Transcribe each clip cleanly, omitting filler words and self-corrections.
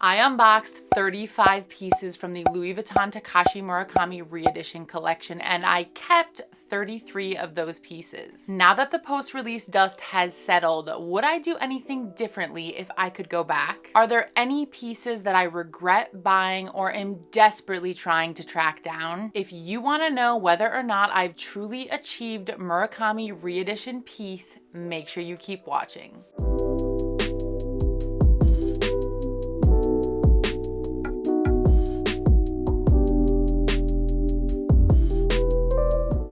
I unboxed 35 pieces from the Louis Vuitton Takashi Murakami re-edition collection, and I kept 33 of those pieces. Now that the post-release dust has settled, would I do anything differently if I could go back? Are there any pieces that I regret buying or am desperately trying to track down? If you want to know whether or not I've truly achieved Murakami re-edition piece, make sure you keep watching.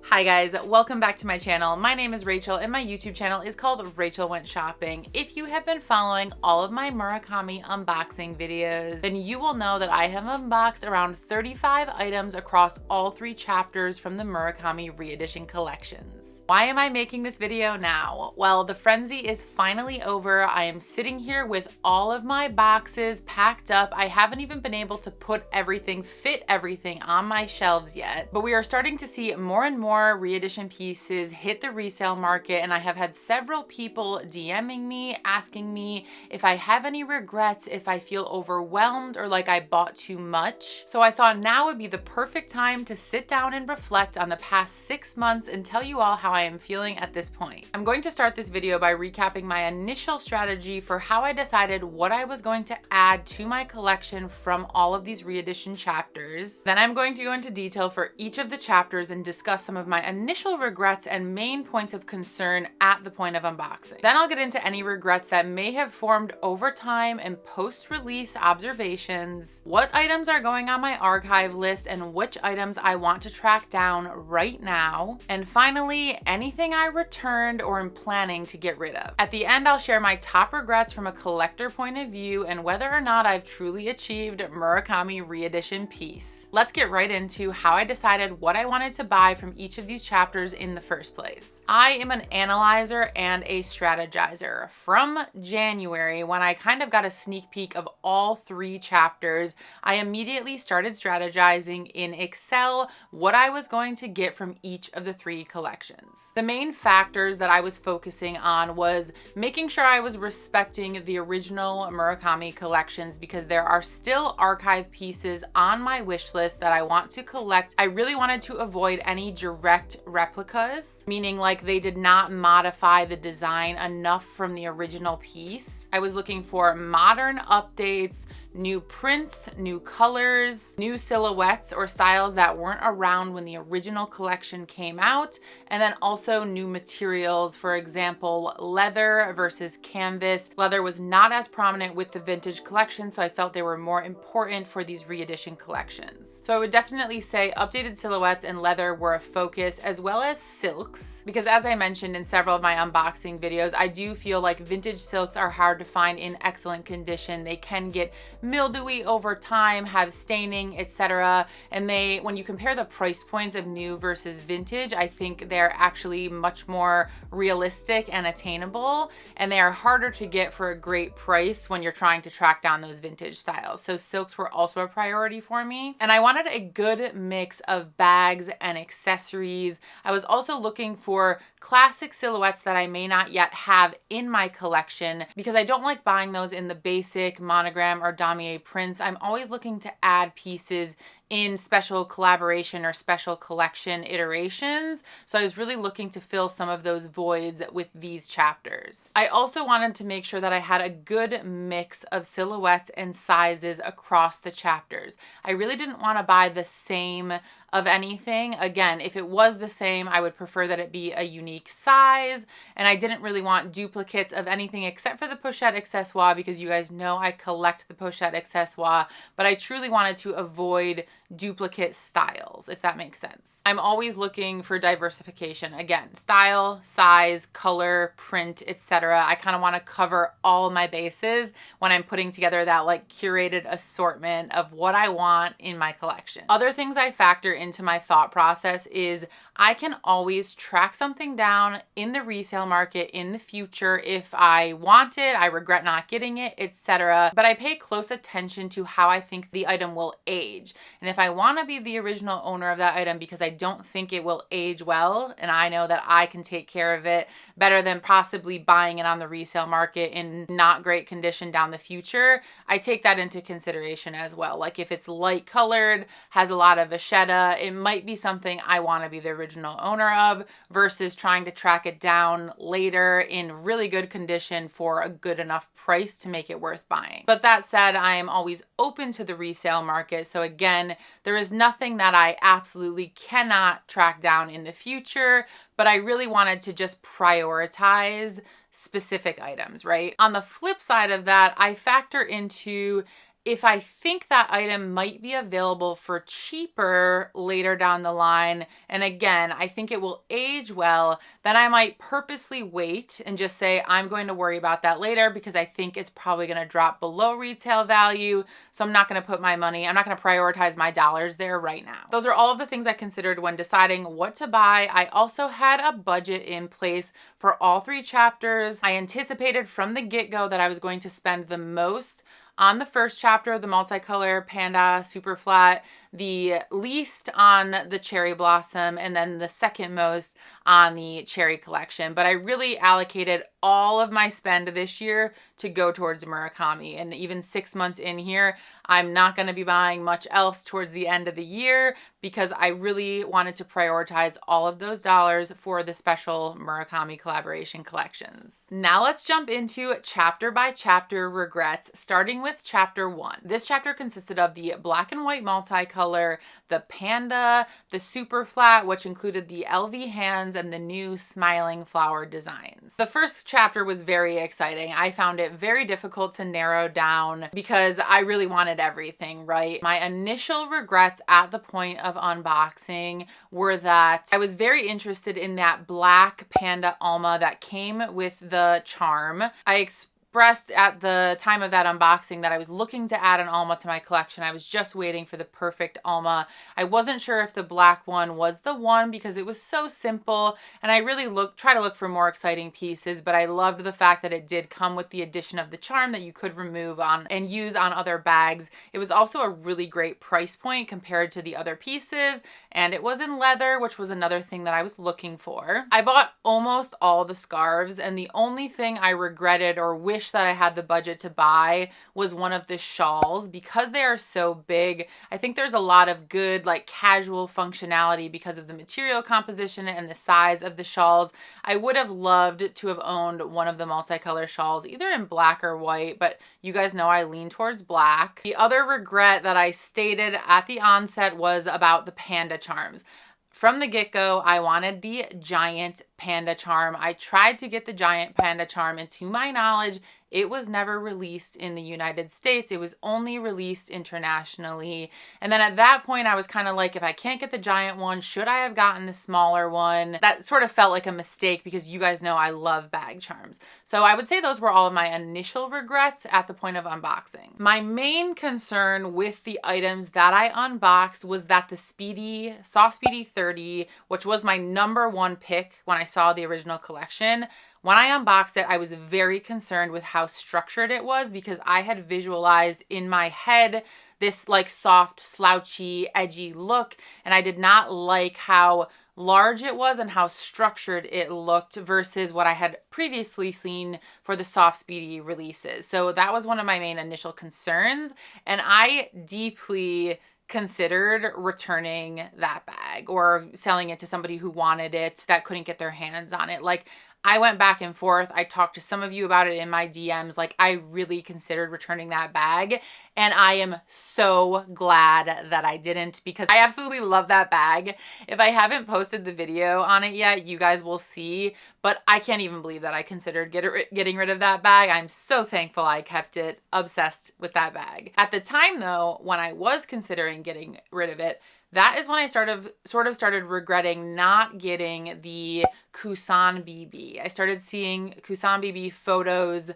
Hi guys, welcome back to my channel. My name is Rachel and my YouTube channel is called Rachel Went Shopping. If you have been following all of my Murakami unboxing videos, then you will know that I have unboxed around 35 items across all 3 chapters from the Murakami re-edition collections. Why am I making this video now? Well, the frenzy is finally over. I am sitting here with all of my boxes packed up. I haven't even been able to fit everything on my shelves yet, but we are starting to see more and more re-edition pieces hit the resale market, and I have had several people DMing me asking me if I have any regrets, if I feel overwhelmed or like I bought too much. So I thought now would be the perfect time to sit down and reflect on the past 6 months and tell you all how I am feeling at this point. I'm going to start this video by recapping my initial strategy for how I decided what I was going to add to my collection from all of these re-edition chapters. Then I'm going to go into detail for each of the chapters and discuss some of my initial regrets and main points of concern at the point of unboxing. Then I'll get into any regrets that may have formed over time and post-release observations, what items are going on my archive list, and which items I want to track down right now. And finally, anything I returned or am planning to get rid of. At the end, I'll share my top regrets from a collector point of view and whether or not I've truly achieved Murakami re-edition piece. Let's get right into how I decided what I wanted to buy from each of these chapters in the first place. I am an analyzer and a strategizer. From January, when I kind of got a sneak peek of all 3 chapters, I immediately started strategizing in Excel what I was going to get from each of the 3 collections. The main factors that I was focusing on was making sure I was respecting the original Murakami collections because there are still archive pieces on my wish list that I want to collect. I really wanted to avoid any direct replicas, meaning like they did not modify the design enough from the original piece. I was looking for modern updates, new prints, new colors, new silhouettes or styles that weren't around when the original collection came out, and then also new materials, for example, leather versus canvas. Leather was not as prominent with the vintage collection, so I felt they were more important for these re-edition collections. So I would definitely say updated silhouettes and leather were a focus, as well as silks, because as I mentioned in several of my unboxing videos, I do feel like vintage silks are hard to find in excellent condition. They can get mildewy over time, have staining, etc. And when you compare the price points of new versus vintage, I think they're actually much more realistic and attainable, and they are harder to get for a great price when you're trying to track down those vintage styles. So silks were also a priority for me. And I wanted a good mix of bags and accessories. I was also looking for classic silhouettes that I may not yet have in my collection because I don't like buying those in the basic monogram or damier prints. I'm always looking to add pieces in special collaboration or special collection iterations. So I was really looking to fill some of those voids with these chapters. I also wanted to make sure that I had a good mix of silhouettes and sizes across the chapters. I really didn't want to buy the same of anything. Again, if it was the same, I would prefer that it be a unique size, and I didn't really want duplicates of anything except for the pochette accessoire because you guys know I collect the pochette accessoire, but I truly wanted to avoid duplicate styles, if that makes sense. I'm always looking for diversification. Again, style, size, color, print, etc. I kind of want to cover all my bases when I'm putting together that like curated assortment of what I want in my collection. Other things I factor into my thought process is I can always track something down in the resale market in the future if I want it, I regret not getting it, etc. But I pay close attention to how I think the item will age. And if I want to be the original owner of that item because I don't think it will age well, and I know that I can take care of it better than possibly buying it on the resale market in not great condition down the future, I take that into consideration as well. Like if it's light colored, has a lot of vachetta, it might be something I want to be the original owner of versus trying to track it down later in really good condition for a good enough price to make it worth buying. But that said, I am always open to the resale market. So again, there is nothing that I absolutely cannot track down in the future, but I really wanted to just prioritize specific items, right? On the flip side of that, I factor into if I think that item might be available for cheaper later down the line, and again, I think it will age well, then I might purposely wait and just say, I'm going to worry about that later because I think it's probably going to drop below retail value. So I'm not going to put my money, I'm not going to prioritize my dollars there right now. Those are all of the things I considered when deciding what to buy. I also had a budget in place for all 3 chapters. I anticipated from the get-go that I was going to spend the most on the first chapter, the multicolor panda super flat, the least on the cherry blossom, and then the second most on the cherry collection. But I really allocated all of my spend this year to go towards Murakami. And even 6 months in here, I'm not going to be buying much else towards the end of the year because I really wanted to prioritize all of those dollars for the special Murakami collaboration collections. Now let's jump into chapter by chapter regrets, starting with chapter 1. This chapter consisted of the black and white multicolor, the panda, the super flat, which included the LV hands and the new smiling flower designs. The first chapter was very exciting. I found it very difficult to narrow down because I really wanted everything, right? My initial regrets at the point of unboxing were that I was very interested in that black panda Alma that came with the charm. I expressed at the time of that unboxing that I was looking to add an Alma to my collection. I was just waiting for the perfect Alma. I wasn't sure if the black one was the one because it was so simple, and I really try to look for more exciting pieces, but I loved the fact that it did come with the addition of the charm that you could remove on and use on other bags. It was also a really great price point compared to the other pieces, and it was in leather, which was another thing that I was looking for. I bought almost all the scarves, and the only thing I regretted or wished that I had the budget to buy was one of the shawls. Because they are so big, I think there's a lot of good like casual functionality because of the material composition and the size of the shawls. I would have loved to have owned one of the multicolor shawls, either in black or white, but you guys know I lean towards black. The other regret that I stated at the onset was about the panda charms. From the get-go, I wanted the giant panda charm. I tried to get the giant panda charm, and to my knowledge, it was never released in the United States. It was only released internationally. And then at that point, I was kind of like, if I can't get the giant one, should I have gotten the smaller one? That sort of felt like a mistake because you guys know I love bag charms. So I would say those were all of my initial regrets at the point of unboxing. My main concern with the items that I unboxed was that the Speedy, Soft Speedy 30, which was my #1 pick when I saw the original collection, when I unboxed it, I was very concerned with how structured it was because I had visualized in my head this like soft, slouchy, edgy look, and I did not like how large it was and how structured it looked versus what I had previously seen for the Soft Speedy releases. So that was one of my main initial concerns, and I deeply considered returning that bag or selling it to somebody who wanted it that couldn't get their hands on it. Like, I went back and forth. I talked to some of you about it in my DMs. Like, I really considered returning that bag, and I am so glad that I didn't because I absolutely love that bag. If I haven't posted the video on it yet, you guys will see, but I can't even believe that I considered getting rid of that bag. I'm so thankful I kept it. Obsessed with that bag. At the time though, when I was considering getting rid of it, that is when I sort of started regretting not getting the Kusan BB. I started seeing Kusan BB photos,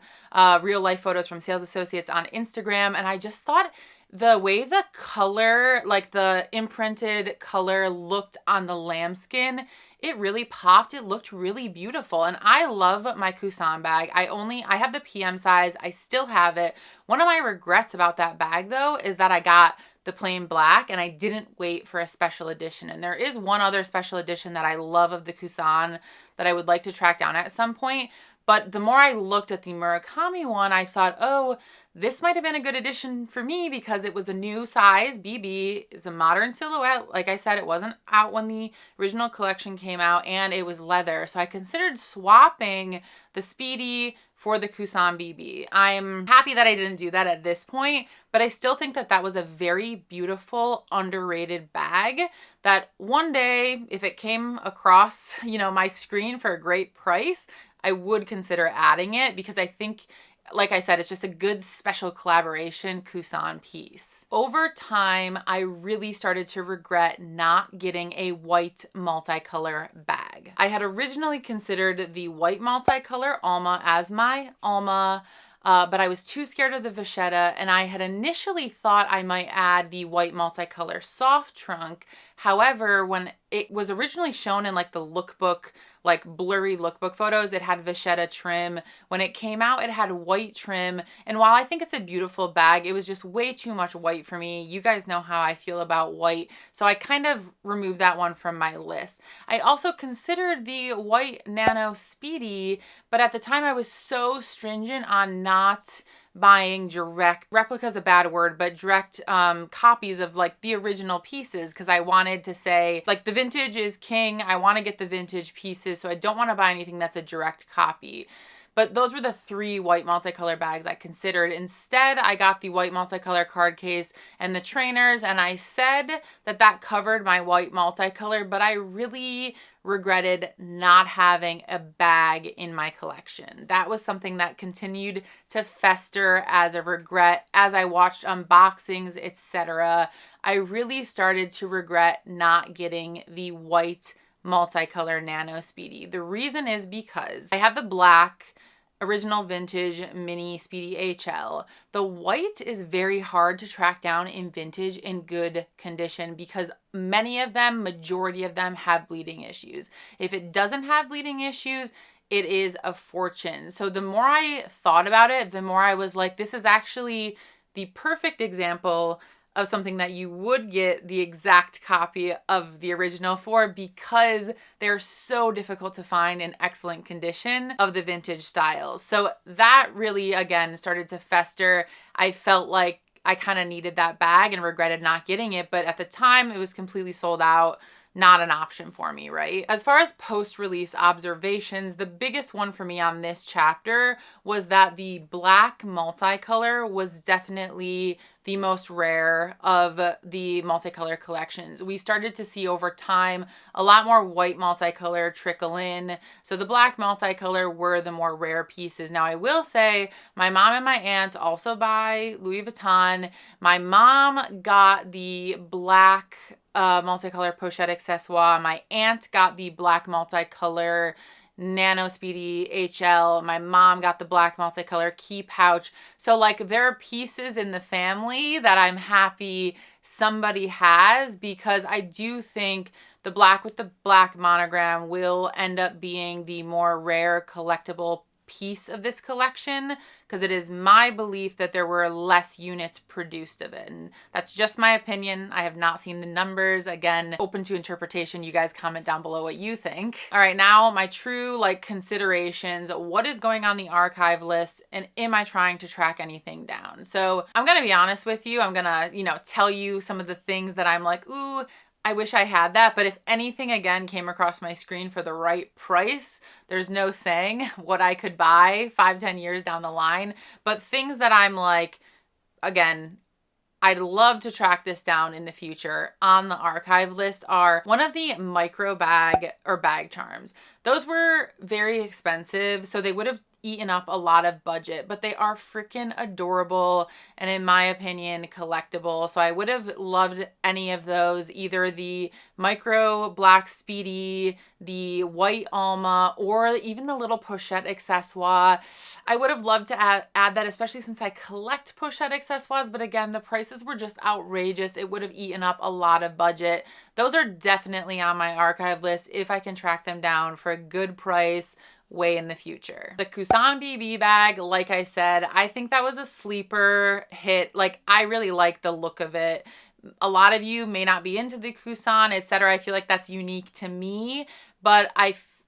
real life photos from sales associates on Instagram, and I just thought the way the color, like the imprinted color looked on the lambskin, it really popped. It looked really beautiful. And I love my Kusan bag. I have the PM size. I still have it. One of my regrets about that bag though is that I got the plain black, and I didn't wait for a special edition. And there is one other special edition that I love of the Kusan that I would like to track down at some point. But the more I looked at the Murakami one, I thought, oh, this might have been a good addition for me because it was a new size. BB is a modern silhouette. Like I said, it wasn't out when the original collection came out, and it was leather. So I considered swapping the Speedy for the Kusan BB. I'm happy that I didn't do that at this point, but I still think that that was a very beautiful, underrated bag that one day, if it came across, my screen for a great price, I would consider adding it because I think, like I said, it's just a good special collaboration Kusan piece. Over time, I really started to regret not getting a white multicolor bag. I had originally considered the white multicolor Alma as my Alma, but I was too scared of the vachetta, and I had initially thought I might add the white multicolor soft trunk. However, when it was originally shown in like the lookbook, like blurry lookbook photos, it had vachetta trim. When it came out, it had white trim. And while I think it's a beautiful bag, it was just way too much white for me. You guys know how I feel about white. So I kind of removed that one from my list. I also considered the white Nano Speedy, but at the time I was so stringent on not buying direct, replica is a bad word, but direct copies of like the original pieces, because I wanted to say like the vintage is king. I want to get the vintage pieces, so I don't want to buy anything that's a direct copy. But those were the three white multicolor bags I considered. Instead, I got the white multicolor card case and the trainers, and I said that that covered my white multicolor, but I really regretted not having a bag in my collection. That was something that continued to fester as a regret as I watched unboxings, etc. I really started to regret not getting the white multicolor Nano Speedy. The reason is because I have the black original vintage mini Speedy HL. The white is very hard to track down in vintage in good condition because many of them, majority of them, have bleeding issues. If it doesn't have bleeding issues, it is a fortune. So the more I thought about it, the more I was like, this is actually the perfect example of something that you would get the exact copy of the original for, because they're so difficult to find in excellent condition of the vintage styles. So that really, again, started to fester. I felt like I kind of needed that bag and regretted not getting it, but at the time it was completely sold out. Not an option for me, right? As far as post-release observations, the biggest one for me on this chapter was that the black multicolor was definitely the most rare of the multicolor collections. We started to see over time a lot more white multicolor trickle in. So the black multicolor were the more rare pieces. Now I will say my mom and my aunt also buy Louis Vuitton. My mom got the black multicolor pochette accessoire. My aunt got the black multicolor Nano Speedy HL. My mom got the black multicolor key pouch. So like there are pieces in the family that I'm happy somebody has, because I do think the black with the black monogram will end up being the more rare collectible piece of this collection, because it is my belief that there were less units produced of it, and that's just my opinion. I have not seen the numbers. Again, open to interpretation. You guys comment down below what you think. All right, now my true considerations. What is going on the archive list, and am I trying to track anything down? So I'm gonna be honest with you. I'm gonna tell you some of the things that I'm like, ooh, I wish I had that. But if anything, again, came across my screen for the right price, there's no saying what I could buy 5-10 years down the line. But things that I'm like, again, I'd love to track this down in the future on the archive list are one of the micro bag or bag charms. Those were very expensive, so they would have eaten up a lot of budget, but they are freaking adorable and, in my opinion, collectible. So I would have loved any of those, either the micro black Speedy, the white Alma, or even the little pochette accessoire. I would have loved to add that, especially since I collect pochette accessoires, but again, the prices were just outrageous. It would have eaten up a lot of budget. Those are definitely on my archive list if I can track them down for a good price way in the future. The Kusan BB bag, like I said, I think that was a sleeper hit. Like, I really like the look of it. A lot of you may not be into the Kusan, etc. I feel like that's unique to me, but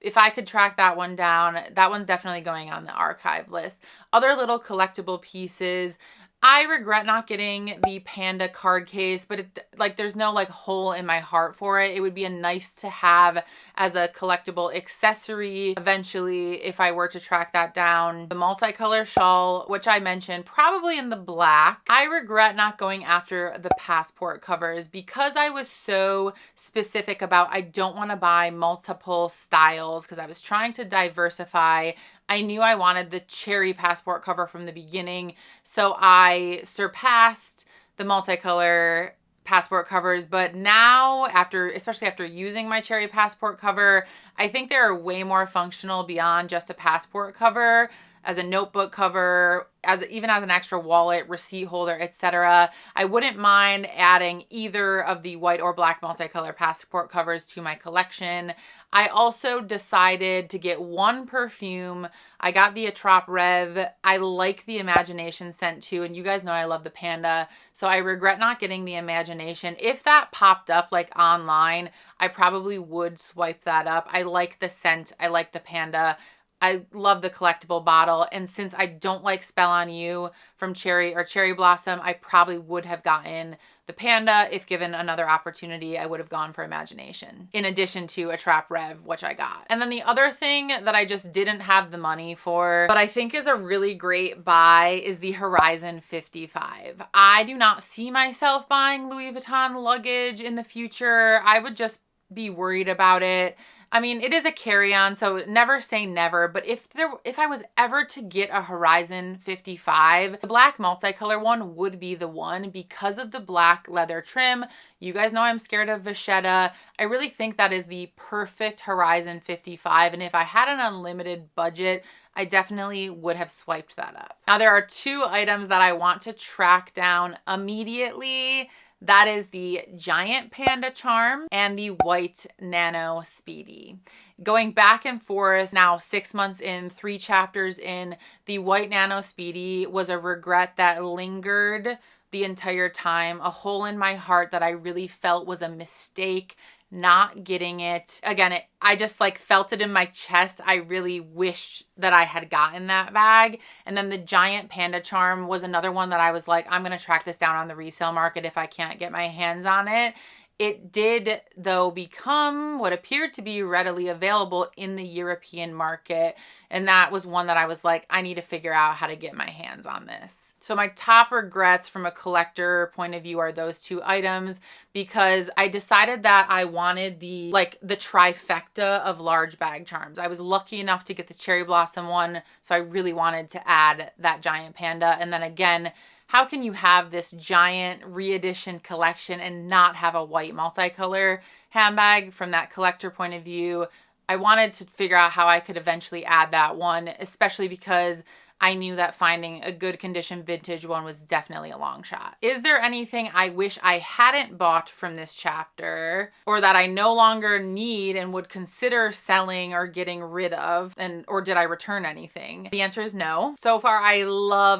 if I could track that one down, that one's definitely going on the archive list. Other little collectible pieces. I regret not getting the panda card case, but there's no like hole in my heart for it. It would be a nice to have as a collectible accessory eventually if I were to track that down. The multicolor shawl, which I mentioned, probably in the black. I regret not going after the passport covers because I was so specific about I don't want to buy multiple styles because I was trying to diversify. I knew I wanted the cherry passport cover from the beginning, so I surpassed the multicolor passport covers. But now, especially after using my cherry passport cover, I think they're way more functional beyond just a passport cover, as a notebook cover, even as an extra wallet, receipt holder, etc. I wouldn't mind adding either of the white or black multicolor passport covers to my collection. I also decided to get one perfume. I got the Atrop Rev. I like the Imagination scent too, and you guys know I love the Panda, so I regret not getting the Imagination. If that popped up like online, I probably would swipe that up. I like the scent. I like the Panda. I love the collectible bottle, and since I don't like Spell on You from Cherry or Cherry Blossom, I probably would have gotten the Panda. If given another opportunity, I would have gone for Imagination, in addition to a Trap Rev, which I got. And then the other thing that I just didn't have the money for, but I think is a really great buy, is the Horizon 55. I do not see myself buying Louis Vuitton luggage in the future. I would just be worried about it. I mean, it is a carry-on, so never say never, but if I was ever to get a Horizon 55, the black multicolor one would be the one because of the black leather trim. You guys know I'm scared of vachetta. I really think that is the perfect Horizon 55, and if I had an unlimited budget, I definitely would have swiped that up. Now, there are two items that I want to track down immediately. That is the Giant Panda Charm and the White Nano Speedy. Going back and forth now, 6 months in, 3 chapters in, the White Nano Speedy was a regret that lingered the entire time, a hole in my heart that I really felt was a mistake not getting it. Again, I just like felt it in my chest. I really wished that I had gotten that bag. And then the Giant Panda Charm was another one that I was like, I'm going to track this down on the resale market if I can't get my hands on it. It did, though, become what appeared to be readily available in the European market. And that was one that I was like, I need to figure out how to get my hands on this. So my top regrets from a collector point of view are those two items, because I decided that I wanted the trifecta of large bag charms. I was lucky enough to get the Cherry Blossom one, so I really wanted to add that Giant Panda. And then again, how can you have this giant re-edition collection and not have a white multicolor handbag? From that collector point of view, I wanted to figure out how I could eventually add that one, especially because I knew that finding a good condition vintage one was definitely a long shot. Is there anything I wish I hadn't bought from this chapter, or that I no longer need and would consider selling or getting rid of? Or did I return anything? The answer is no. So far, I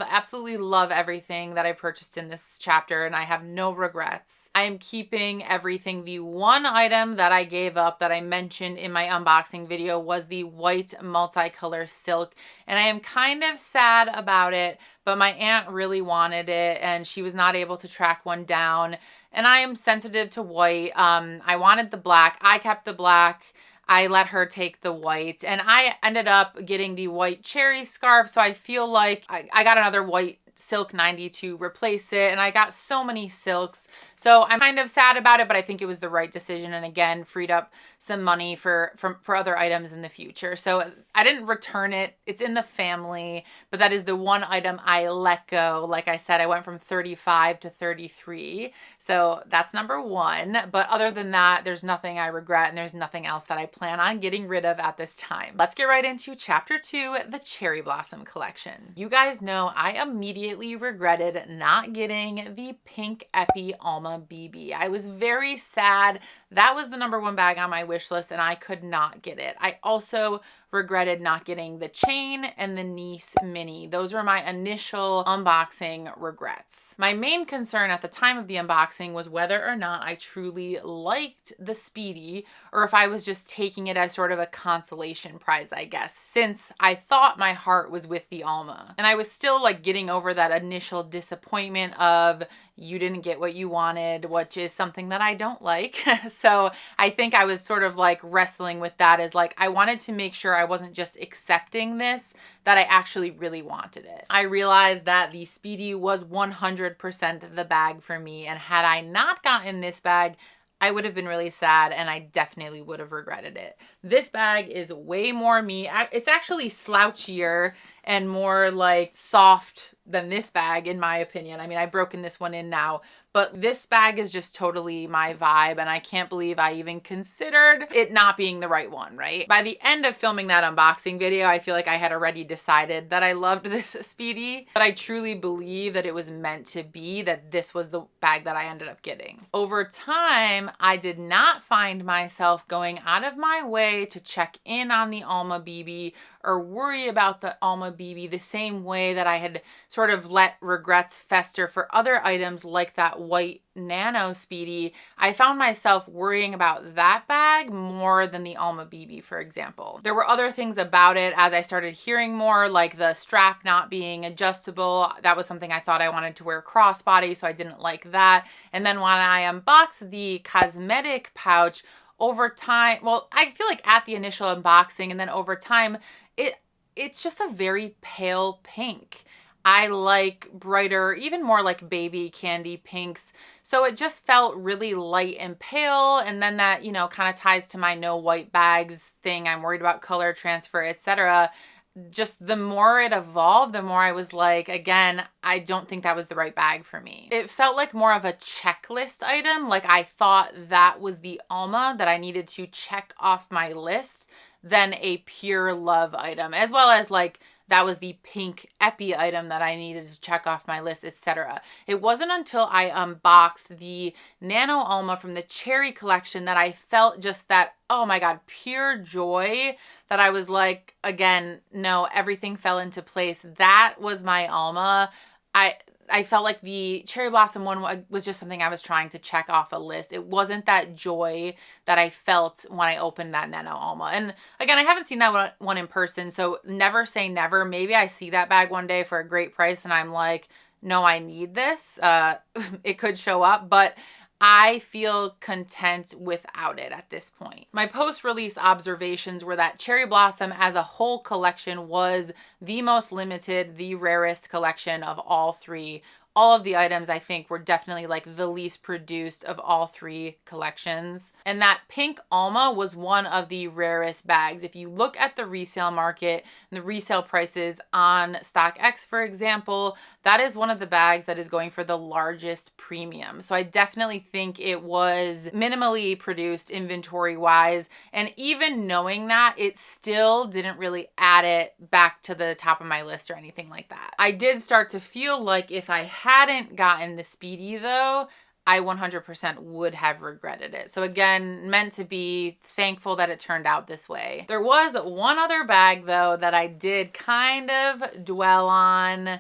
absolutely love everything that I purchased in this chapter, and I have no regrets. I am keeping everything. The one item that I gave up that I mentioned in my unboxing video was the white multicolor silk, and I am kind of sad about it, but my aunt really wanted it and she was not able to track one down, and I am sensitive to white. I wanted the black. I kept the black. I let her take the white, and I ended up getting the white cherry scarf, so I feel like I got another white silk 90 to replace it, and I got so many silks, so I'm kind of sad about it, but I think it was the right decision, and again freed up some money for other items in the future. So I didn't return it. It's in the family, but that is the one item I let go. Like I said, I went from 35 to 33, so that's number one. But other than that, there's nothing I regret, and there's nothing else that I plan on getting rid of at this time. Let's get right into chapter 2, the Cherry Blossom collection. You guys know I immediately regretted not getting the pink Epi Alma BB. I was very sad. That was the number 1 bag on my wish list, and I could not get it. I also regretted not getting the chain and the Nice mini. Those were my initial unboxing regrets. My main concern at the time of the unboxing was whether or not I truly liked the Speedy or if I was just taking it as sort of a consolation prize, I guess, since I thought my heart was with the Alma. And I was still like getting over that initial disappointment of you didn't get what you wanted, which is something that I don't like. So I think I was sort of like wrestling with that as like, I wanted to make sure I wasn't just accepting this, that I actually really wanted it. I realized that the Speedy was 100% the bag for me. And had I not gotten this bag, I would have been really sad and I definitely would have regretted it. This bag is way more me. It's actually slouchier and more like soft than this bag in my opinion. I mean, I've broken this one in now, but this bag is just totally my vibe and I can't believe I even considered it not being the right one, right? By the end of filming that unboxing video, I feel like I had already decided that I loved this Speedy, but I truly believe that it was meant to be, that this was the bag that I ended up getting. Over time, I did not find myself going out of my way to check in on the Alma BB or worry about the Alma BB the same way that I had sort of let regrets fester for other items like that white Nano Speedy. I found myself worrying about that bag more than the Alma BB, for example. There were other things about it as I started hearing more, like the strap not being adjustable. That was something I thought I wanted to wear crossbody, so I didn't like that. And then when I unboxed the cosmetic pouch, over time, well, I feel like at the initial unboxing and then over time, it's just a very pale pink. I like brighter, even more like baby candy pinks. So it just felt really light and pale. And then that, you know, kind of ties to my no white bags thing. I'm worried about color transfer, etc. Just the more it evolved, the more I was like, again, I don't think that was the right bag for me. It felt like more of a checklist item. Like I thought that was the Alma that I needed to check off my list than a pure love item, as well as like that was the pink epi item that I needed to check off my list, etc. It wasn't until I unboxed the Nano Alma from the Cherry collection that I felt just that, oh my God, pure joy, that I was like, again, no, everything fell into place. That was my Alma. I felt like the Cherry Blossom one was just something I was trying to check off a list. It wasn't that joy that I felt when I opened that Nano Alma. And again, I haven't seen that one in person, so never say never. Maybe I see that bag one day for a great price and I'm like, no, I need this. It could show up, but I feel content without it at this point. My post-release observations were that Cherry Blossom as a whole collection was the most limited, the rarest collection of all three. All of the items I think were definitely like the least produced of all three collections. And that pink Alma was one of the rarest bags. If you look at the resale market and the resale prices on StockX, for example, that is one of the bags that is going for the largest premium. So I definitely think it was minimally produced inventory wise. And even knowing that, it still didn't really add it back to the top of my list or anything like that. I did start to feel like if I hadn't gotten the Speedy though, I 100% would have regretted it. So again, meant to be, thankful that it turned out this way. There was one other bag though that I did kind of dwell on,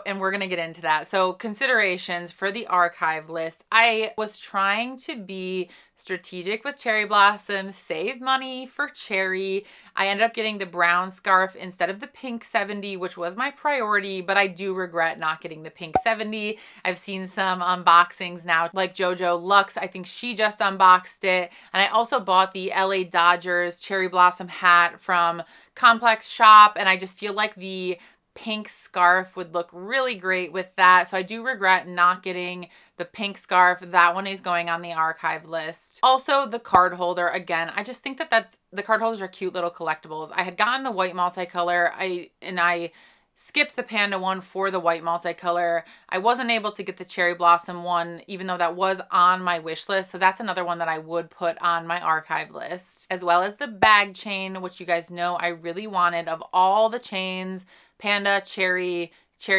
and we're going to get into that. So considerations for the archive list. I was trying to be strategic with Cherry Blossom, save money for Cherry. I ended up getting the brown scarf instead of the pink 70, which was my priority, but I do regret not getting the pink 70. I've seen some unboxings now, like JoJo Lux. I think she just unboxed it. And I also bought the LA Dodgers Cherry Blossom hat from Complex Shop, and I just feel like the pink scarf would look really great with that. So I do regret not getting the pink scarf. That one is going on the archive list. Also the card holder, again, I just think that the card holders are cute little collectibles. I had gotten the white multicolor. I skipped the panda one for the white multicolor. I wasn't able to get the Cherry Blossom one, even though that was on my wish list. So that's another one that I would put on my archive list, as well as the bag chain, which you guys know I really wanted. Of all the chains, Panda, Cherry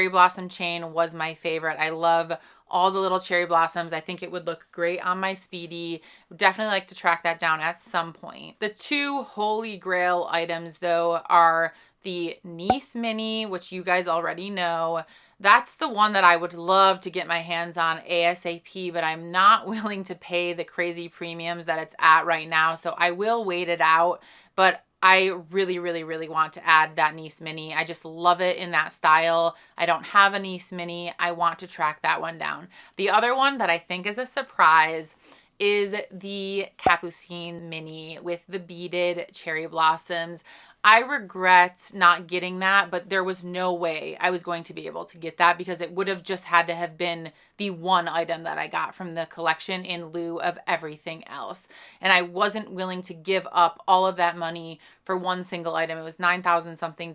Blossom chain was my favorite. I love all the little cherry blossoms. I think it would look great on my Speedy. Would definitely like to track that down at some point. The two holy grail items though are the Nice Mini, which you guys already know. That's the one that I would love to get my hands on ASAP, but I'm not willing to pay the crazy premiums that it's at right now. So I will wait it out, but I really, really, really want to add that Nice Mini. I just love it in that style. I don't have a Nice Mini. I want to track that one down. The other one that I think is a surprise is the Capucine Mini with the beaded cherry blossoms. I regret not getting that, but there was no way I was going to be able to get that because it would have just had to have been the one item that I got from the collection in lieu of everything else. And I wasn't willing to give up all of that money for one single item. It was $9,000 something.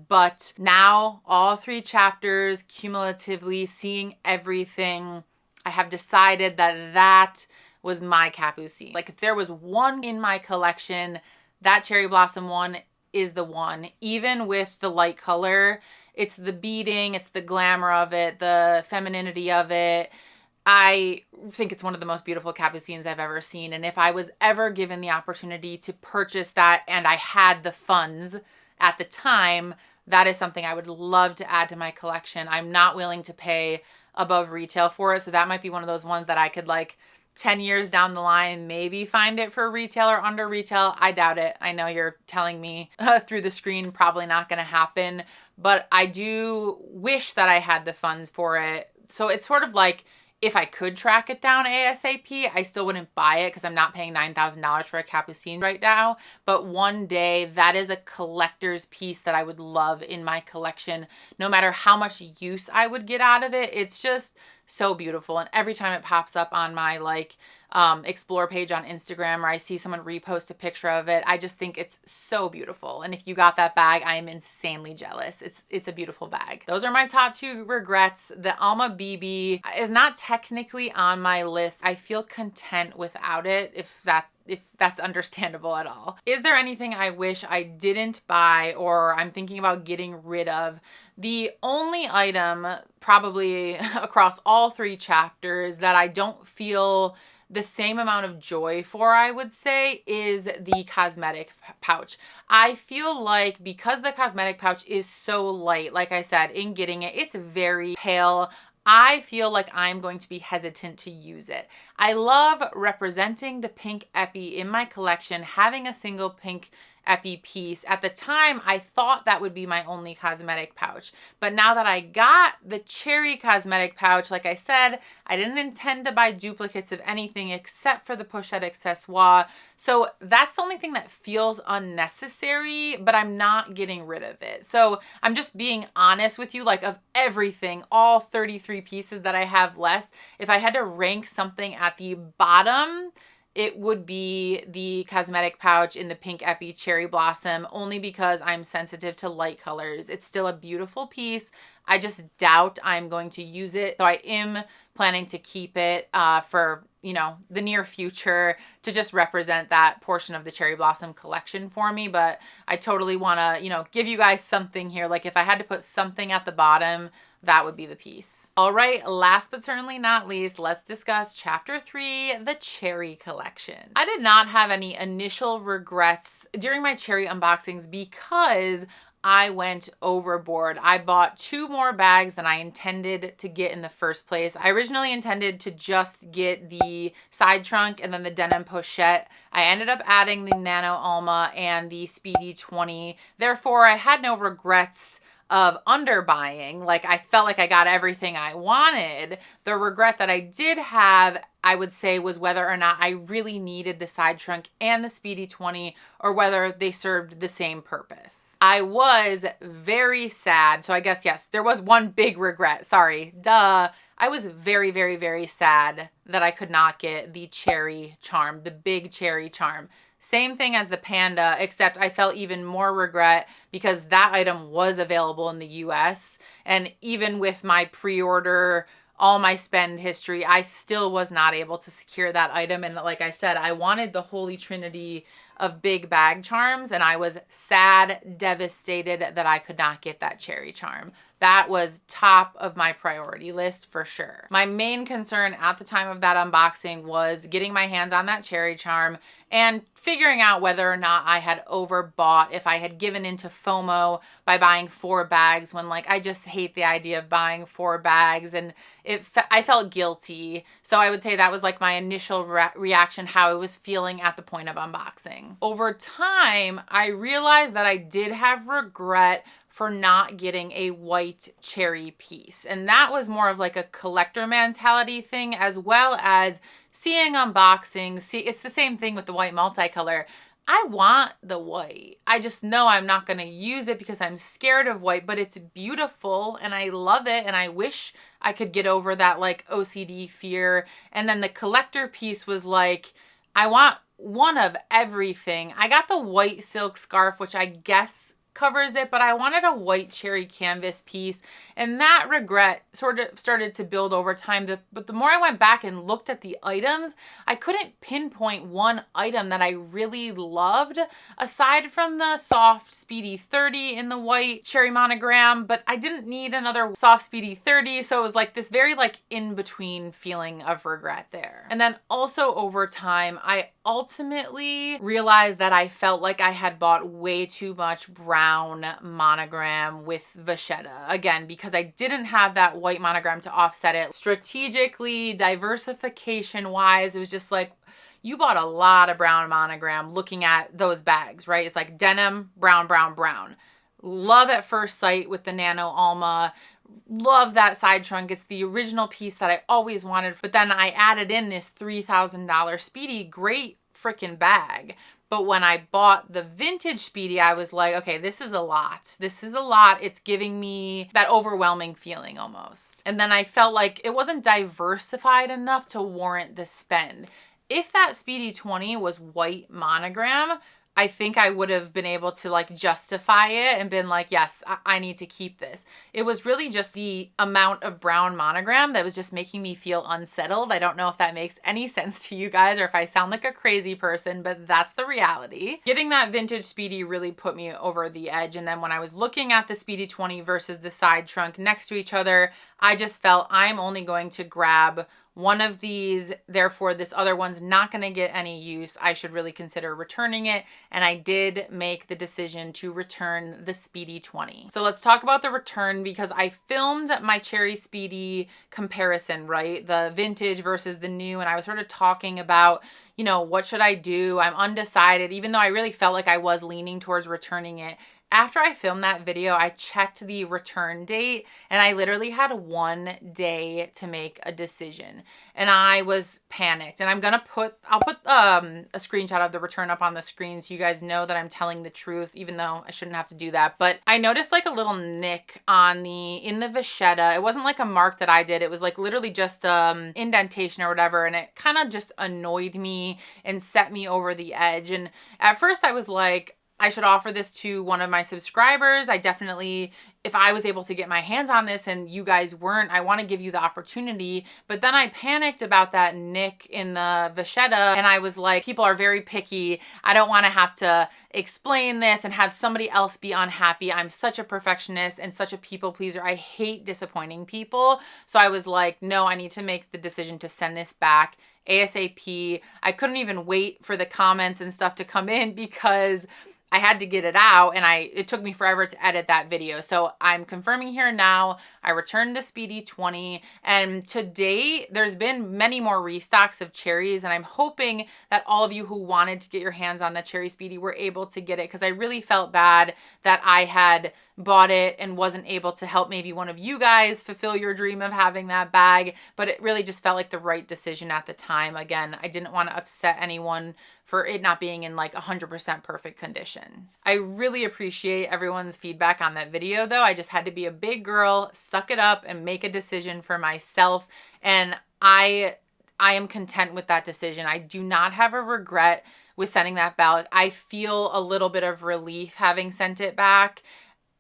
But now all 3 chapters cumulatively seeing everything, I have decided that that was my Capucine. Like if there was one in my collection, that cherry blossom one is the one. Even with the light color, it's the beading, it's the glamour of it, the femininity of it. I think it's one of the most beautiful Capucines I've ever seen. And if I was ever given the opportunity to purchase that and I had the funds at the time, that is something I would love to add to my collection. I'm not willing to pay above retail for it. So that might be one of those ones that I could like 10 years down the line, maybe find it for retail or under retail. I doubt it. I know you're telling me through the screen, probably not going to happen, but I do wish that I had the funds for it. So it's sort of like, if I could track it down ASAP, I still wouldn't buy it because I'm not paying $9,000 for a Capucine right now. But one day, that is a collector's piece that I would love in my collection. No matter how much use I would get out of it, it's just so beautiful. And every time it pops up on my like explore page on Instagram or I see someone repost a picture of it, I just think it's so beautiful. And if you got that bag, I am insanely jealous. It's a beautiful bag. Those are my top 2 regrets. The Alma BB is not technically on my list. I feel content without it, if that's understandable at all. Is there anything I wish I didn't buy or I'm thinking about getting rid of? The only item probably across all 3 chapters that I don't feel the same amount of joy for, I would say, is the cosmetic pouch. I feel like because the cosmetic pouch is so light, like I said, in getting it, it's very pale. I feel like I'm going to be hesitant to use it. I love representing the pink epi in my collection, having a single pink epi piece. At the time, I thought that would be my only cosmetic pouch. But now that I got the cherry cosmetic pouch, like I said, I didn't intend to buy duplicates of anything except for the pochette accessoire. So that's the only thing that feels unnecessary, but I'm not getting rid of it. So I'm just being honest with you, like of everything, all 33 pieces that I have left, if I had to rank something at the bottom, it would be the cosmetic pouch in the pink epi cherry blossom, only because I'm sensitive to light colors. It's still a beautiful piece. I just doubt I'm going to use it. So I am planning to keep it for, you know, the near future to just represent that portion of the cherry blossom collection for me. But I totally want to, you know, give you guys something here. Like if I had to put something at the bottom, that would be the piece. All right, last but certainly not least, let's discuss chapter 3, the cherry collection. I did not have any initial regrets during my cherry unboxings because I went overboard. I bought 2 more bags than I intended to get in the first place. I originally intended to just get the side trunk and then the denim pochette. I ended up adding the Nano Alma and the Speedy 20. Therefore, I had no regrets of underbuying. Like I felt like I got everything I wanted. The regret that I did have, I would say, was whether or not I really needed the side trunk and the Speedy 20 or whether they served the same purpose. I was very sad. So I guess, yes, there was one big regret. Sorry, duh. I was very, very, very sad that I could not get the cherry charm, the big cherry charm. Same thing as the panda, except I felt even more regret because that item was available in the US. And even with my pre-order, all my spend history, I still was not able to secure that item. And like I said, I wanted the holy trinity of big bag charms, and I was sad, devastated that I could not get that cherry charm. That was top of my priority list for sure. My main concern at the time of that unboxing was getting my hands on that cherry charm and figuring out whether or not I had overbought, if I had given into FOMO by buying 4 bags when, like, I just hate the idea of buying 4 bags, and I felt guilty. So I would say that was like my initial reaction, how I was feeling at the point of unboxing. Over time, I realized that I did have regret for not getting a white cherry piece. And that was more of like a collector mentality thing, as well as seeing unboxings. It's the same thing with the white multicolor. I want the white. I just know I'm not going to use it because I'm scared of white, but it's beautiful and I love it, and I wish I could get over that like OCD fear. And then the collector piece was like, I want one of everything. I got the white silk scarf, which I guess covers it, but I wanted a white cherry canvas piece, and that regret sort of started to build over time. But the more I went back and looked at the items, I couldn't pinpoint one item that I really loved aside from the soft Speedy 30 in the white cherry monogram, but I didn't need another soft Speedy 30, so it was like this very like in-between feeling of regret there. And then also over time, I ultimately realized that I felt like I had bought way too much brown monogram with vachetta. Again, because I didn't have that white monogram to offset it. Strategically, diversification wise, it was just like, you bought a lot of brown monogram looking at those bags, right? It's like denim, brown, brown, brown. Love at first sight with the Nano Alma. Love that side trunk. It's the original piece that I always wanted. But then I added in this $3,000 Speedy, great freaking bag. But when I bought the vintage Speedy, I was like, okay, this is a lot. This is a lot. It's giving me that overwhelming feeling almost. And then I felt like it wasn't diversified enough to warrant the spend. If that Speedy 20 was white monogram, I think I would have been able to like justify it and been like, yes, I need to keep this. It was really just the amount of brown monogram that was just making me feel unsettled. I don't know if that makes any sense to you guys or if I sound like a crazy person, but that's the reality. Getting that vintage Speedy really put me over the edge. And then when I was looking at the Speedy 20 versus the side trunk next to each other, I just felt I'm only going to grab one of these, therefore this other one's not going to get any use. I should really consider returning it. And I did make the decision to return the Speedy 20. So let's talk about the return, because I filmed my Cherry Speedy comparison, right? The vintage versus the new. And I was sort of talking about, you know, what should I do? I'm undecided, even though I really felt like I was leaning towards returning it. After I filmed that video, I checked the return date and I literally had 1 day to make a decision, and I was panicked. And I'll put a screenshot of the return up on the screen so you guys know that I'm telling the truth, even though I shouldn't have to do that. But I noticed like a little nick in the vachetta. It wasn't like a mark that I did. It was like literally just indentation or whatever. And it kind of just annoyed me and set me over the edge. And at first I was like, I should offer this to one of my subscribers. I definitely, if I was able to get my hands on this and you guys weren't, I want to give you the opportunity. But then I panicked about that nick in the vachetta, and I was like, people are very picky. I don't want to have to explain this and have somebody else be unhappy. I'm such a perfectionist and such a people pleaser. I hate disappointing people. So I was like, no, I need to make the decision to send this back ASAP. I couldn't even wait for the comments and stuff to come in because I had to get it out, and it took me forever to edit that video. So I'm confirming here now, I returned the Speedy 20, and to date, there's been many more restocks of cherries, and I'm hoping that all of you who wanted to get your hands on the Cherry Speedy were able to get it, because I really felt bad that I had bought it and wasn't able to help maybe one of you guys fulfill your dream of having that bag, but it really just felt like the right decision at the time. Again, I didn't want to upset anyone for it not being in like 100% perfect condition. I really appreciate everyone's feedback on that video though. I just had to be a big girl, suck it up, and make a decision for myself. And I am content with that decision. I do not have a regret with sending that back. I feel a little bit of relief having sent it back.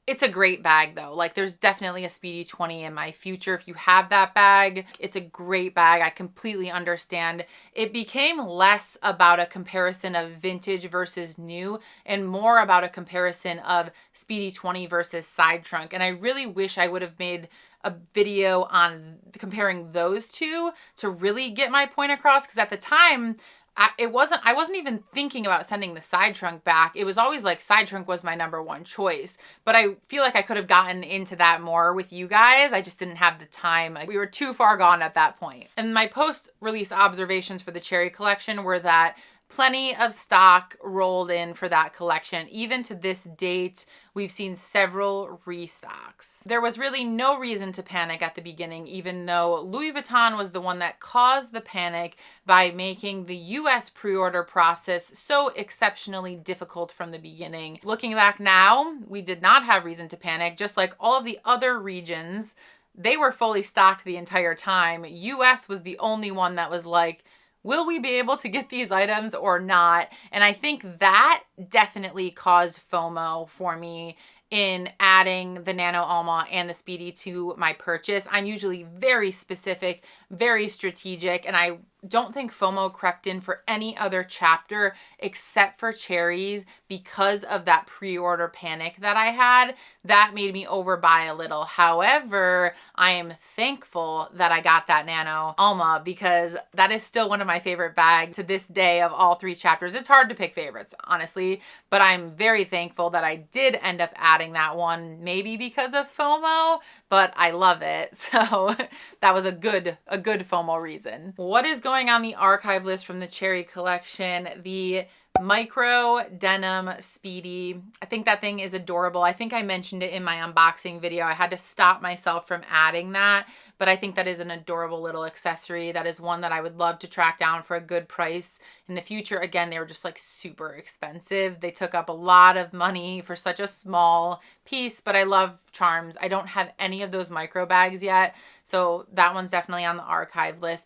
It's a great bag though. Like there's definitely a Speedy 20 in my future. If you have that bag, it's a great bag. I completely understand. It became less about a comparison of vintage versus new and more about a comparison of Speedy 20 versus side trunk. And I really wish I would have made a video on comparing those two to really get my point across, because at the time I wasn't even thinking about sending the side trunk back. It was always like side trunk was my number one choice, but I feel like I could have gotten into that more with you guys. I just didn't have the time. We were too far gone at that point. And my post-release observations for the Cherry collection were that plenty of stock rolled in for that collection. Even to this date, we've seen several restocks. There was really no reason to panic at the beginning, even though Louis Vuitton was the one that caused the panic by making the US pre-order process so exceptionally difficult from the beginning. Looking back now, we did not have reason to panic, just like all of the other regions. They were fully stocked the entire time. US was the only one that was like, will we be able to get these items or not? And I think that definitely caused FOMO for me in adding the Nano Alma and the Speedy to my purchase. I'm usually very specific, very strategic, and I don't think FOMO crept in for any other chapter except for Cherries because of that pre-order panic that I had. That made me overbuy a little. However, I am thankful that I got that Nano Alma because that is still one of my favorite bags to this day of all three chapters. It's hard to pick favorites, honestly, but I'm very thankful that I did end up adding that one, maybe because of FOMO, but I love it. So that was a good FOMO reason. What is going on the archive list from the Cherry collection? The micro denim Speedy. I think that thing is adorable. I think I mentioned it in my unboxing video. I had to stop myself from adding that, but I think that is an adorable little accessory. That is one that I would love to track down for a good price in the future. Again, they were just like super expensive. They took up a lot of money for such a small piece, but I love charms. I don't have any of those micro bags yet, so that one's definitely on the archive list.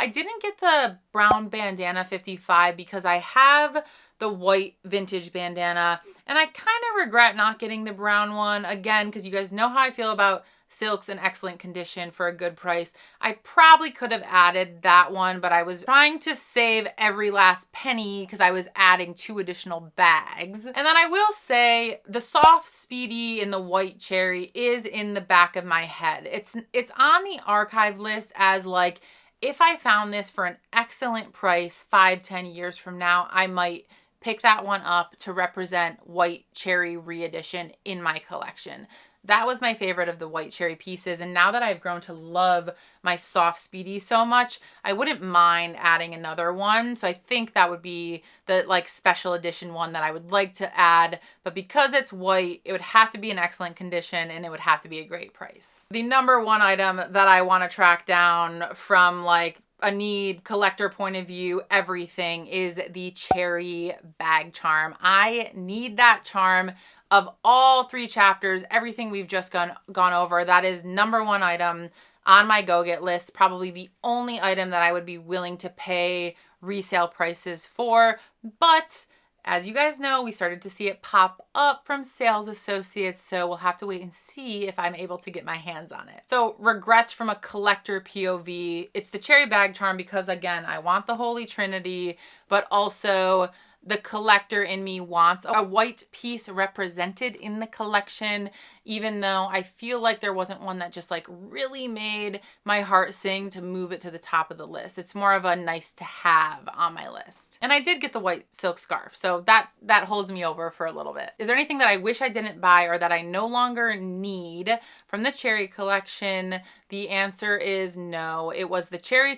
I didn't get the brown bandana 55 because I have the white vintage bandana, and I kind of regret not getting the brown one, again, because you guys know how I feel about silks in excellent condition for a good price. I probably could have added that one, but I was trying to save every last penny because I was adding 2 additional bags. And then I will say the soft Speedy in the white cherry is in the back of my head. It's on the archive list as like, if I found this for an excellent price 5-10 years from now, I might pick that one up to represent white cherry re-edition in my collection. That was my favorite of the white cherry pieces. And now that I've grown to love my soft Speedy so much, I wouldn't mind adding another one. So I think that would be the like special edition one that I would like to add. But because it's white, it would have to be in excellent condition and it would have to be a great price. The number one item that I want to track down from like a need collector point of view, everything, is the Cherry bag charm. I need that charm. Of all 3 chapters, everything we've just gone over, that is number one item on my go get list. Probably the only item that I would be willing to pay resale prices for. But as you guys know, we started to see it pop up from sales associates, so we'll have to wait and see if I'm able to get my hands on it. So regrets from a collector POV. It's the Cherry bag charm because, again, I want the Holy Trinity, but also the collector in me wants a white piece represented in the collection, even though I feel like there wasn't one that just like really made my heart sing to move it to the top of the list. It's more of a nice to have on my list. And I did get the white silk scarf, so that holds me over for a little bit. Is there anything that I wish I didn't buy or that I no longer need from the Cherry collection? The answer is no. It was the Cherry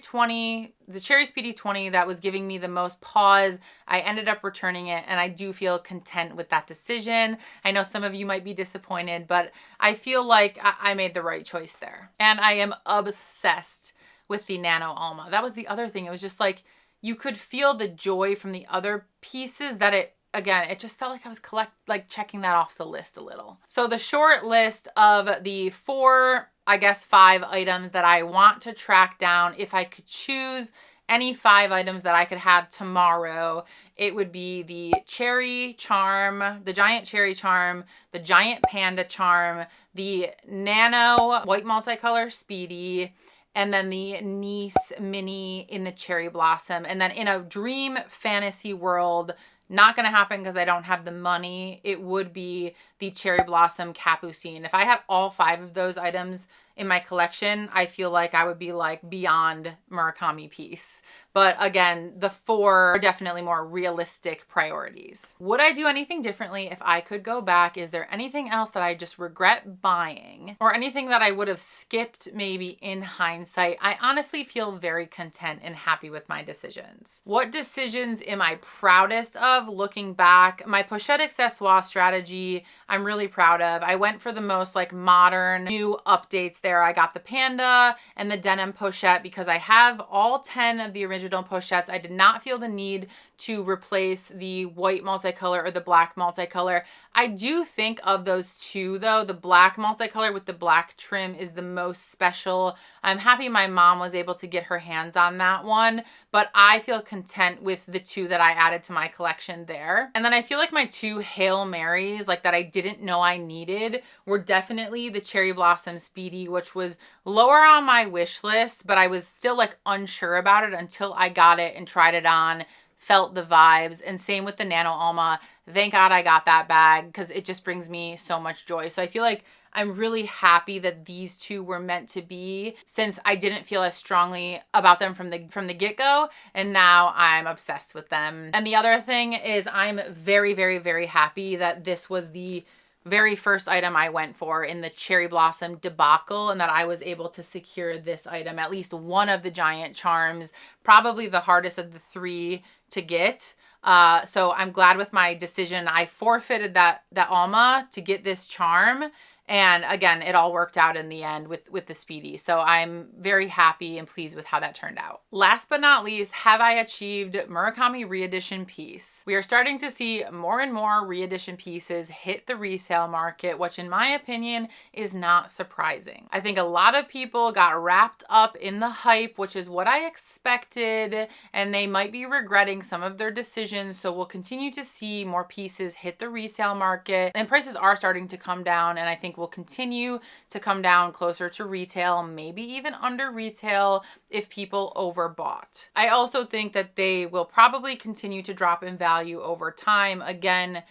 Speedy 20 that was giving me the most pause. I ended up returning it, and I do feel content with that decision. I know some of you might be disappointed, but I feel like I made the right choice there. And I am obsessed with the Nano Alma. That was the other thing. It was just like, you could feel the joy from the other pieces that it just felt like I was checking that off the list a little. So the short list of the 4, I guess 5 items that I want to track down if I could choose any 5 items that I could have tomorrow, it would be the cherry charm, the giant cherry charm, the giant panda charm, the nano white multicolor speedy, and then the niece mini in the cherry blossom. And then in a dream fantasy world, not gonna happen because I don't have the money, it would be the cherry blossom capucine. If I had all 5 of those items in my collection, I feel like I would be like beyond Murakami piece. But again, the 4 are definitely more realistic priorities. Would I do anything differently if I could go back? Is there anything else that I just regret buying or anything that I would have skipped maybe in hindsight? I honestly feel very content and happy with my decisions. What decisions am I proudest of looking back? My pochette accessoire strategy, I'm really proud of. I went for the most like modern new updates there. I got the panda and the denim pochette because I have all 10 of the original pochettes. I did not feel the need to replace the white multicolor or the black multicolor. I do think of those 2 though. The black multicolor with the black trim is the most special. I'm happy my mom was able to get her hands on that one, but I feel content with the 2 that I added to my collection there. And then I feel like my 2 Hail Marys, like that I didn't know I needed, were definitely the Cherry Blossom Speedy, which was lower on my wish list, but I was still like unsure about it until I got it and tried it on, felt the vibes. And same with the Nano Alma. Thank God I got that bag because it just brings me so much joy. So I feel like I'm really happy that these 2 were meant to be, since I didn't feel as strongly about them from the get-go, and now I'm obsessed with them. And the other thing is I'm very, very, very happy that this was the very first item I went for in the cherry blossom debacle, and that I was able to secure this item, at least one of the giant charms, probably the hardest of the 3 to get. So I'm glad with my decision. I forfeited that Alma to get this charm. And again, it all worked out in the end with the Speedy. So I'm very happy and pleased with how that turned out. Last but not least, have I achieved Murakami re-edition piece? We are starting to see more and more re-edition pieces hit the resale market, which in my opinion is not surprising. I think a lot of people got wrapped up in the hype, which is what I expected, and they might be regretting some of their decisions. So we'll continue to see more pieces hit the resale market, and prices are starting to come down, and I think will continue to come down closer to retail, maybe even under retail if people overbought. I also think that they will probably continue to drop in value over time. Again,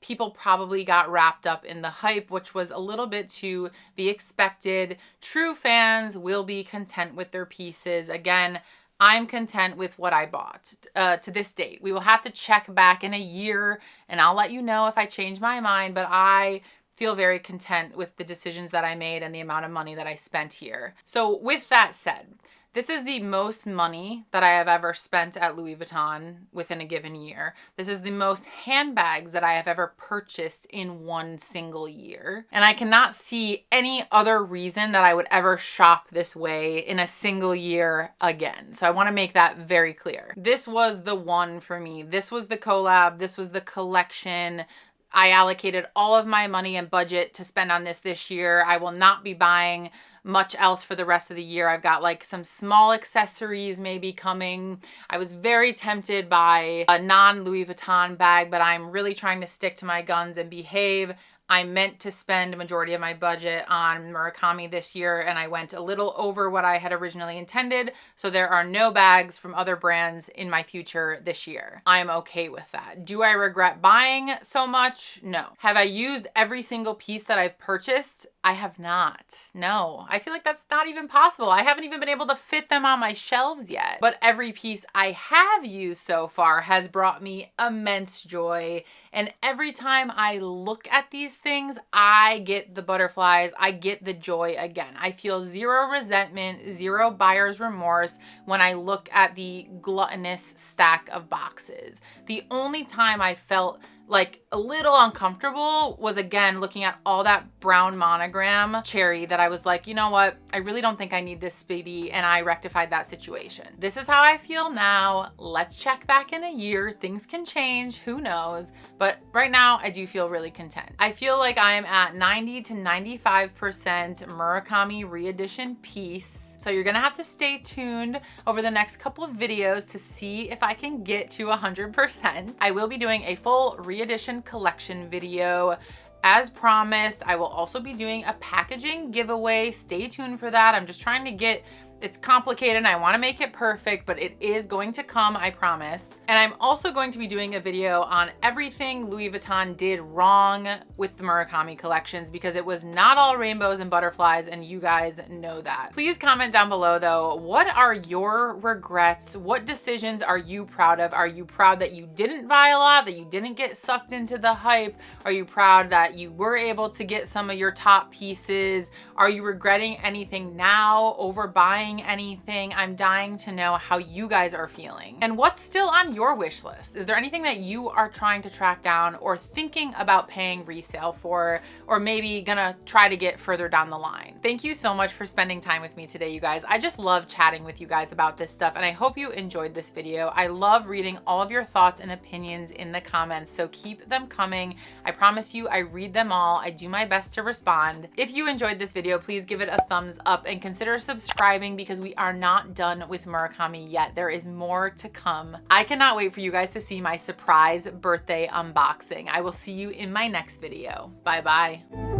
people probably got wrapped up in the hype, which was a little bit to be expected. True fans will be content with their pieces. Again, I'm content with what I bought to this date. We will have to check back in a year and I'll let you know if I change my mind, but I feel very content with the decisions that I made and the amount of money that I spent here. So with that said, this is the most money that I have ever spent at Louis Vuitton within a given year. This is the most handbags that I have ever purchased in one single year. And I cannot see any other reason that I would ever shop this way in a single year again. So I want to make that very clear. This was the one for me. This was the collab. This was the collection. I allocated all of my money and budget to spend on this year. I will not be buying much else for the rest of the year. I've got like some small accessories maybe coming. I was very tempted by a non-Louis Vuitton bag, but I'm really trying to stick to my guns and behave. I meant to spend a majority of my budget on Murakami this year, and I went a little over what I had originally intended. So there are no bags from other brands in my future this year. I'm okay with that. Do I regret buying so much? No. Have I used every single piece that I've purchased? I have not. No. I feel like that's not even possible. I haven't even been able to fit them on my shelves yet. But every piece I have used so far has brought me immense joy. And every time I look at these things, I get the butterflies. I get the joy again. I feel zero resentment, zero buyer's remorse when I look at the gluttonous stack of boxes. The only time I felt like a little uncomfortable was, again, looking at all that brown monogram cherry that I was like, you know what? I really don't think I need this Speedy, and I rectified that situation. This is how I feel now. Let's check back in a year. Things can change, who knows? But right now I do feel really content. I feel like I am at 90 to 95% Murakami re-edition piece. So you're gonna have to stay tuned over the next couple of videos to see if I can get to 100%. I will be doing a full re-edition collection video. As promised, I will also be doing a packaging giveaway. Stay tuned for that. I'm just trying to get, it's complicated and I want to make it perfect, but it is going to come, I promise. And I'm also going to be doing a video on everything Louis Vuitton did wrong with the Murakami collections, because it was not all rainbows and butterflies, and you guys know that. Please comment down below though, what are your regrets? What decisions are you proud of? Are you proud that you didn't buy a lot, that you didn't get sucked into the hype? Are you proud that you were able to get some of your top pieces? Are you regretting anything now, overbuying anything? I'm dying to know how you guys are feeling. And what's still on your wish list? Is there anything that you are trying to track down or thinking about paying resale for, or maybe gonna try to get further down the line? Thank you so much for spending time with me today, you guys. I just love chatting with you guys about this stuff, and I hope you enjoyed this video. I love reading all of your thoughts and opinions in the comments, so keep them coming. I promise you, I read them all. I do my best to respond. If you enjoyed this video, please give it a thumbs up and consider subscribing, because we are not done with Murakami yet. There is more to come. I cannot wait for you guys to see my surprise birthday unboxing. I will see you in my next video. Bye bye.